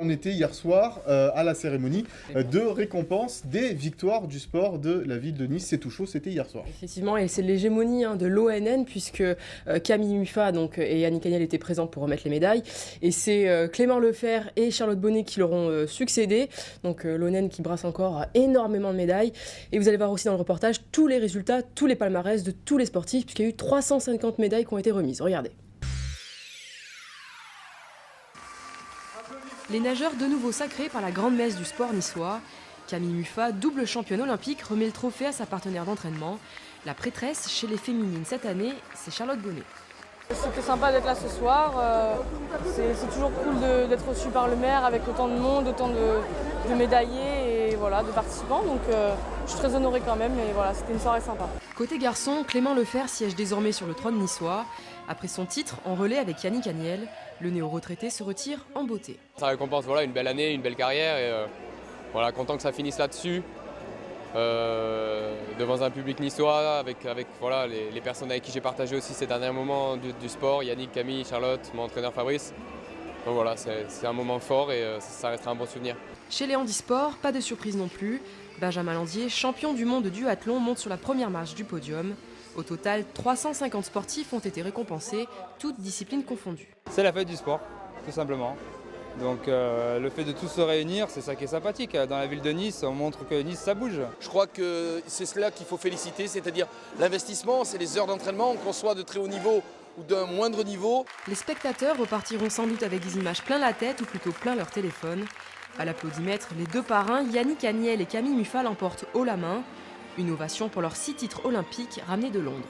On était hier soir à la cérémonie de récompense des victoires du sport de la ville de Nice. C'est tout chaud, c'était hier soir. Effectivement, et c'est l'hégémonie de l'ONN puisque Camille Muffat et Yannick Agnel étaient présents pour remettre les médailles. Et c'est Clément Lefebvre et Charlotte Bonnet qui leur ont succédé. Donc l'ONN qui brasse encore énormément de médailles. Et vous allez voir aussi dans le reportage tous les résultats, tous les palmarès de tous les sportifs puisqu'il y a eu 350 médailles qui ont été remises. Regardez. Les nageurs de nouveau sacrés par la grande messe du sport niçois. Camille Muffat, double championne olympique, remet le trophée à sa partenaire d'entraînement. La prêtresse chez les féminines cette année, c'est Charlotte Bonnet. C'était sympa d'être là ce soir. C'est toujours cool d'être reçu par le maire avec autant de monde, autant de médaillés et voilà, de participants. Donc je suis très honorée quand même et voilà, c'était une soirée sympa. Côté garçon, Clément Lefebvre siège désormais sur le trône niçois. Après son titre, en relais avec Yannick Agnel, le néo-retraité se retire en beauté. Ça récompense une belle année, une belle carrière et content que ça finisse là-dessus. Devant un public niçois, avec les personnes avec qui j'ai partagé aussi ces derniers moments du sport, Yannick, Camille, Charlotte, mon entraîneur Fabrice. Donc voilà, c'est un moment fort et ça restera un bon souvenir. Chez les handisports, pas de surprise non plus. Benjamin Landier, champion du monde du duathlon, monte sur la première marche du podium. Au total, 350 sportifs ont été récompensés, toutes disciplines confondues. C'est la fête du sport, tout simplement. Donc le fait de tous se réunir, c'est ça qui est sympathique. Dans la ville de Nice, on montre que Nice, ça bouge. Je crois que c'est cela qu'il faut féliciter, c'est-à-dire l'investissement, c'est les heures d'entraînement, qu'on soit de très haut niveau ou d'un moindre niveau. Les spectateurs repartiront sans doute avec des images plein la tête ou plutôt plein leur téléphone. À l'applaudimètre, les deux parrains, Yannick Agnel et Camille Muffat, l'emportent haut la main. Une ovation pour leurs 6 titres olympiques ramenés de Londres.